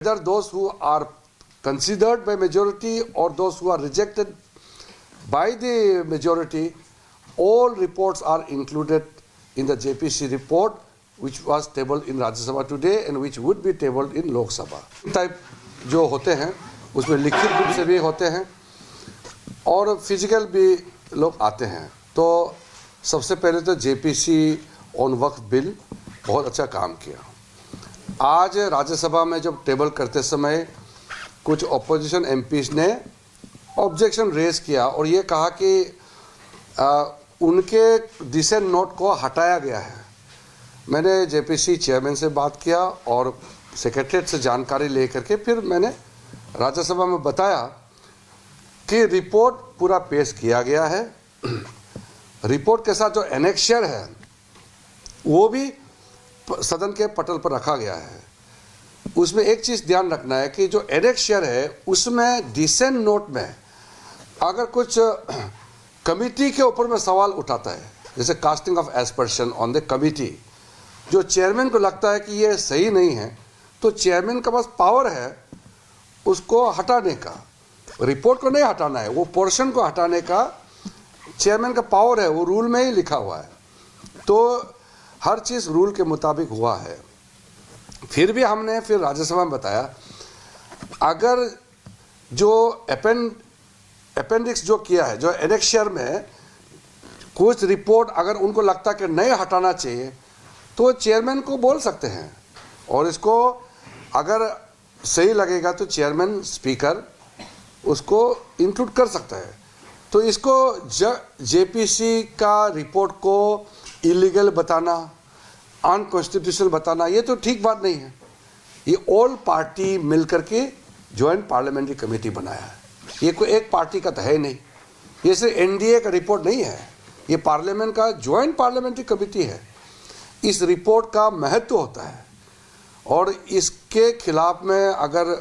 Whether those who are considered by majority or those who are rejected by the majority, all reports are included in the JPC report, which was tabled in Rajya Sabha today and which would be tabled in Lok Sabha. Type जो होते हैं उसमें लिखित रूप से भी होते हैं और फिजिकल भी लोग आते हैं। तो सबसे पहले तो JPC ऑन वक्फ बिल बहुत अच्छा काम किया। आज राज्यसभा में जब टेबल करते समय कुछ ऑपोजिशन एमपीज ने ऑब्जेक्शन रेज किया और ये कहा कि उनके डिसेंट नोट को हटाया गया है। मैंने JPC चेयरमैन से बात किया और सेक्रेटरीट से जानकारी लेकर के फिर मैंने राज्यसभा में बताया कि रिपोर्ट पूरा पेश किया गया है। रिपोर्ट के साथ जो एनेक्शर है वो भी सदन के पटल पर रखा गया है। उसमें एक चीज़ ध्यान रखना है कि जो एनेक्शर है उसमें डिसेंट नोट में अगर कुछ कमिटी के ऊपर में सवाल उठाता है, जैसे casting of aspersion on the committee, जो चेयरमैन को लगता है कि ये सही नहीं है तो चेयरमैन के पास पावर है उसको हटाने का। रिपोर्ट को नहीं हटाना है, वो पोर्शन को हटाने का चेयरमैन का पावर है, वो रूल में ही लिखा हुआ है। तो हर चीज़ रूल के मुताबिक हुआ है। फिर भी हमने फिर राज्यसभा में बताया अगर जो अपेंडिक्स जो किया है, जो एनेक्शर में कुछ रिपोर्ट अगर उनको लगता कि नहीं हटाना चाहिए तो चेयरमैन को बोल सकते हैं और इसको अगर सही लगेगा तो चेयरमैन स्पीकर उसको इंक्लूड कर सकता है। तो इसको JPC का रिपोर्ट को इलीगल बताना, अनकॉन्स्टिट्यूशनल बताना, ये तो ठीक बात नहीं है। ये ऑल पार्टी मिलकर के जॉइंट पार्लियामेंट्री कमेटी बनाया है। ये कोई एक पार्टी का तो है नहीं, ये सिर्फ NDA का रिपोर्ट नहीं है, ये पार्लियामेंट का जॉइंट पार्लियामेंट्री कमेटी है। इस रिपोर्ट का महत्व होता है और इसके खिलाफ में अगर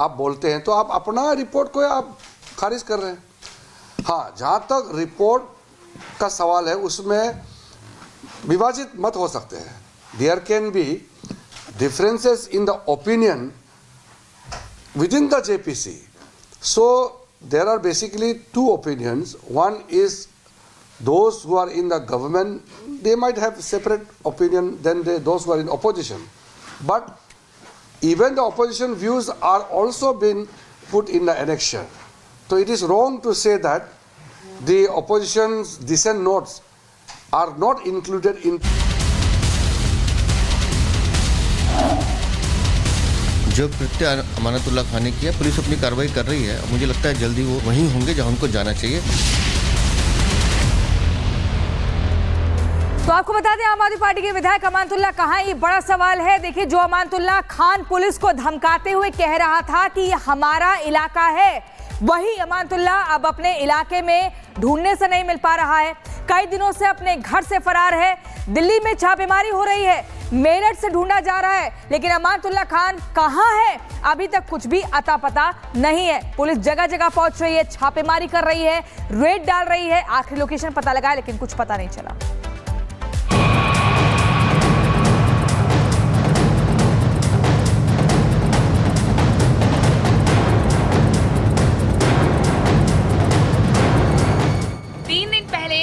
आप बोलते हैं तो आप अपना रिपोर्ट को आप खारिज कर रहे हैं। हाँ, जहाँ तक रिपोर्ट का सवाल है उसमें विभाजित मत हो सकते हैं। There can be differences in the opinion within the JPC। So there are basically two opinions. One is those who are in the government, they might have separate opinion than those who are in opposition. But even the opposition views are also been put in the annexure. So it is wrong to say that the opposition's dissent notes are not included in. जो कृत्य अमानतुल्लाह खान ने किया, police अपनी कार्रवाई कर रही है। मुझे लगता है जल्दी वो वहीं होंगे जहां उनको जाना चाहिए। तो आपको बता दें आम आदमी पार्टी के विधायक अमानतुल्लाह कहाँ, ये बड़ा सवाल है। देखिए, जो अमानतुल्लाह खान पुलिस को धमकाते हुए कह रहा था कि ये हमारा इलाका है, वही अमानतुल्लाह अब अपने इलाके में ढूंढने से नहीं मिल पा रहा है। कई दिनों से अपने घर से फरार है। दिल्ली में छापेमारी हो रही है, मेरठ से ढूंढा जा रहा है, लेकिन अमानतुल्लाह खान कहाँ है अभी तक कुछ भी अता पता नहीं है। पुलिस जगह जगह पहुंच रही है, छापेमारी कर रही है, रेड डाल रही है, आखिरी लोकेशन पता लगा है लेकिन कुछ पता नहीं चला।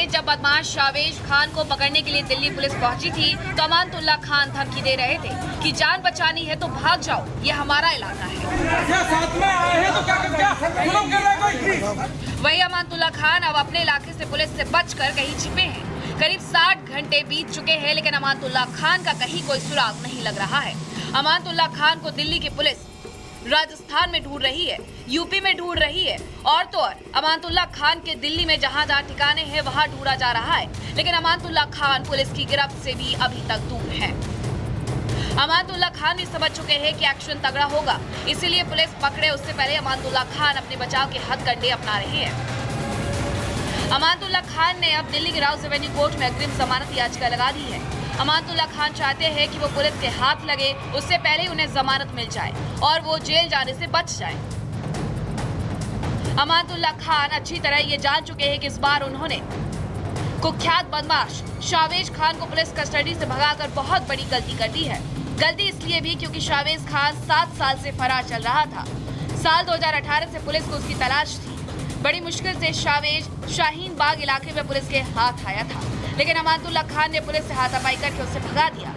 जब बदमाश शावेज खान को पकड़ने के लिए दिल्ली पुलिस पहुंची थी तो अमानतुल्लाह खान धमकी दे रहे थे कि जान बचानी है तो भाग जाओ, ये हमारा इलाका है। वही अमानतुल्लाह खान अब अपने इलाके से पुलिस से बचकर कहीं छिपे हैं। करीब 60 घंटे बीत चुके हैं लेकिन अमानतुल्लाह खान का कहीं कोई सुराग नहीं लग रहा है। अमानतुल्लाह खान को दिल्ली की पुलिस राजस्थान में ढूंढ रही है, यूपी में ढूंढ रही है और तो और अमानतुल्लाह खान के दिल्ली में जहां ठिकाने हैं वहां ढूंढा जा रहा है। लेकिन अमानतुल्लाह खान पुलिस की गिरफ्त से भी अभी तक दूर है। अमानतुल्लाह खान भी समझ चुके हैं कि एक्शन तगड़ा होगा, इसीलिए पुलिस पकड़े उससे पहले अमानतुल्लाह खान अपने बचाव के हथकंडे अपना रहे हैं। अमानतुल्लाह खान ने अब दिल्ली के राउस एवेन्यू कोर्ट में अग्रिम जमानत याचिका लगा दी है। अमानतुल्लाह खान चाहते हैं कि वो पुलिस के हाथ लगे उससे पहले उन्हें जमानत मिल जाए और वो जेल जाने से बच जाए। अमानतुल्लाह खान अच्छी तरह ये जान चुके हैं कि इस बार उन्होंने कुख्यात बदमाश शावेज खान को पुलिस कस्टडी से भगाकर बहुत बड़ी गलती कर दी है। गलती इसलिए भी क्योंकि शावेज खान 7 साल से फरार चल रहा था। साल 2018 से पुलिस को उसकी तलाश थी। बड़ी मुश्किल से शावेज शाहीन बाग इलाके में पुलिस के हाथ आया था, लेकिन अमानतुल्ला खान ने पुलिस से हाथापाई करके उसे भगा दिया।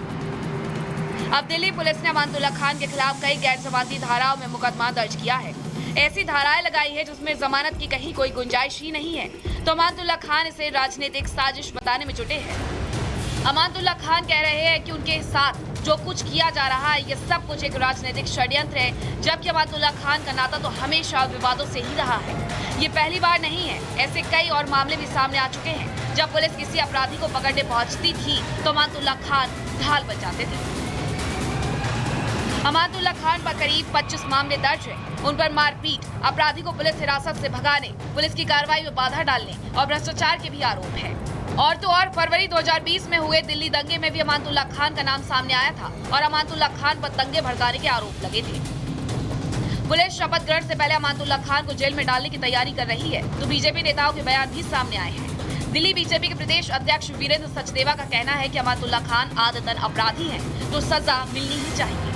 अब दिल्ली पुलिस ने अमानतुल्ला खान के खिलाफ कई गैर जमानती धाराओं में मुकदमा दर्ज किया है। ऐसी धाराएं लगाई है जिसमें जमानत की कहीं कोई गुंजाइश ही नहीं है। तो अमानतुल्ला खान इसे राजनीतिक साजिश बताने में जुटे हैं। अमानतुल्ला खान कह रहे हैं कि उनके साथ जो कुछ किया जा रहा है ये सब कुछ एक राजनीतिक षड्यंत्र है, जबकि अमानतुल्ला खान का नाता तो हमेशा विवादों से ही रहा है। ये पहली बार नहीं है, ऐसे कई और मामले भी सामने आ चुके हैं। जब पुलिस किसी अपराधी को पकड़ने पहुंचती थी तो अमानतुल्ला खान ढाल बन जाते थे। अमानतुल्ला खान पर करीब 25 मामले दर्ज हैं। उन पर मारपीट, अपराधी को पुलिस हिरासत से भगाने, पुलिस की कार्रवाई में बाधा डालने और भ्रष्टाचार के भी आरोप है। और तो और फरवरी 2020 में हुए दिल्ली दंगे में भी अमानतुल्ला खान का नाम सामने आया था और अमानतुल्ला खान पर दंगे भड़काने के आरोप लगे थे। पुलिस शपथ ग्रहण से पहले अमानतुल्ला खान को जेल में डालने की तैयारी कर रही है, तो बीजेपी नेताओं के बयान भी सामने आए हैं। दिल्ली बीजेपी के प्रदेश अध्यक्ष वीरेंद्र सचदेवा का कहना है कि अमानतुल्ला खान आदतन अपराधी हैं, तो सजा मिलनी ही चाहिए।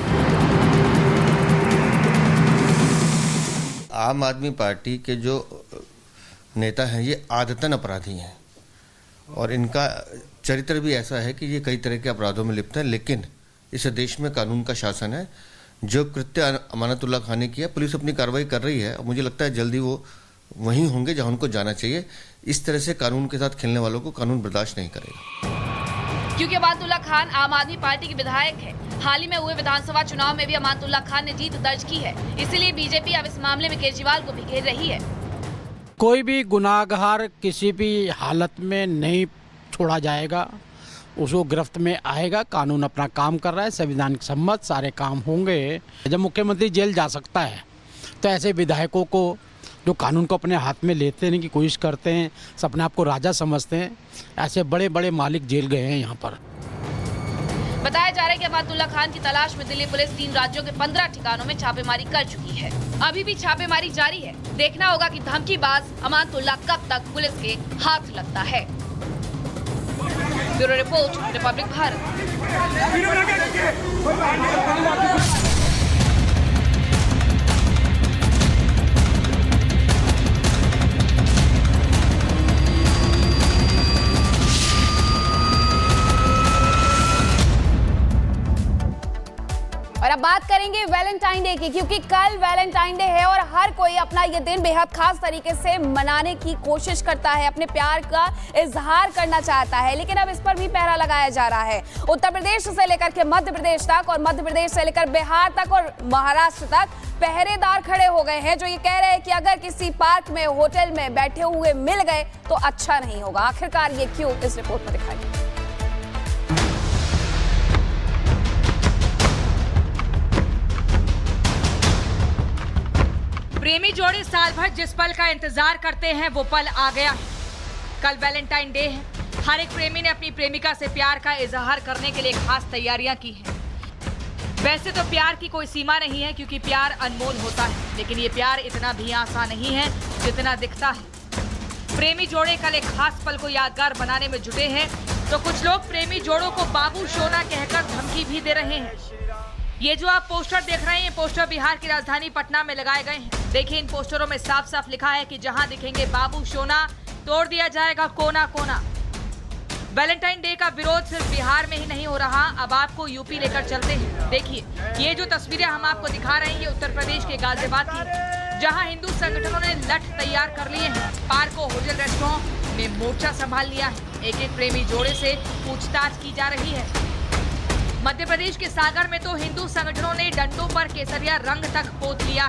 आम आदमी पार्टी के जो नेता हैं ये आदतन अपराधी हैं और इनका चरित्र भी ऐसा है कि ये कई तरह के अपराधों में लिप्त है। लेकिन इस देश में कानून का शासन है। जो कृत्य अमानतुल्ला खान ने किया, पुलिस अपनी कार्रवाई कर रही है और मुझे लगता है जल्दी वो वहीं होंगे जहां उनको जाना चाहिए। इस तरह से कानून के साथ खेलने वालों को कानून बर्दाश्त नहीं करेगा। क्योंकि अमानतुल्ला खान आम आदमी पार्टी के विधायक है। हाल ही में हुए विधानसभा चुनाव में भी अमानतुल्ला खान ने जीत दर्ज की है, इसीलिए बीजेपी अब इस मामले में केजरीवाल को भी घेर रही है। कोई भी गुनाहगार किसी भी हालत में नहीं छोड़ा जाएगा, उसको गिरफ्त में आएगा। कानून अपना काम कर रहा है, संविधानिक सम्मत सारे काम होंगे। जब मुख्यमंत्री जेल जा सकता है तो ऐसे विधायकों को जो कानून को अपने हाथ में लेने की कोशिश करते हैं, अपने आप को राजा समझते हैं, ऐसे बड़े बड़े मालिक जेल गए हैं यहाँ पर। बताया जा रहा है कि अमानतुल्ला खान की तलाश में दिल्ली पुलिस 3 राज्यों के 15 ठिकानों में छापेमारी कर चुकी है। अभी भी छापेमारी जारी है। देखना होगा कि धमकीबाज अमानतुल्ला कब तक पुलिस के हाथ लगता है। Bureau report, Republic Bharat. और अब बात करेंगे वैलेंटाइन डे की, क्योंकि कल वैलेंटाइन डे है और हर कोई अपना ये दिन बेहद खास तरीके से मनाने की कोशिश करता है, अपने प्यार का इजहार करना चाहता है। लेकिन अब इस पर भी पहरा लगाया जा रहा है। उत्तर प्रदेश से लेकर के मध्य प्रदेश तक और मध्य प्रदेश से लेकर बिहार तक और महाराष्ट्र तक पहरेदार खड़े हो गए हैं, जो ये कह रहे हैं कि अगर किसी पार्क में, होटल में बैठे हुए मिल गए तो अच्छा नहीं होगा। आखिरकार ये क्यों, इस रिपोर्ट में दिखाई। प्रेमी जोड़े साल भर जिस पल का इंतजार करते हैं वो पल आ गया है। कल वैलेंटाइन डे है। हर एक प्रेमी ने अपनी प्रेमिका से प्यार का इजहार करने के लिए खास तैयारियां की हैं। वैसे तो प्यार की कोई सीमा नहीं है, क्योंकि प्यार अनमोल होता है, लेकिन ये प्यार इतना भी आसान नहीं है जितना दिखता है। प्रेमी जोड़े कल एक खास पल को यादगार बनाने में जुटे हैं, तो कुछ लोग प्रेमी जोड़ों को बाबू सोना कहकर धमकी भी दे रहे हैं। ये जो आप पोस्टर देख रहे हैं, ये पोस्टर बिहार की राजधानी पटना में लगाए गए हैं। देखिए, इन पोस्टरों में साफ साफ लिखा है कि जहां दिखेंगे बाबू सोना, तोड़ दिया जाएगा कोना कोना। वैलेंटाइन डे का विरोध सिर्फ बिहार में ही नहीं हो रहा, अब आपको यूपी लेकर चलते हैं। देखिए, ये जो तस्वीरें हम आपको दिखा रहे हैं, ये उत्तर प्रदेश के गाजियाबाद की, जहां हिंदू संगठनों ने लठ तैयार कर लिए हैं। पार्कों, होटल, रेस्टोरेंट में मोर्चा संभाल लिया है। एक एक प्रेमी जोड़े से पूछताछ की जा रही है। मध्य प्रदेश के सागर में तो हिंदू संगठनों ने डंडों पर केसरिया रंग तक पोत लिया है।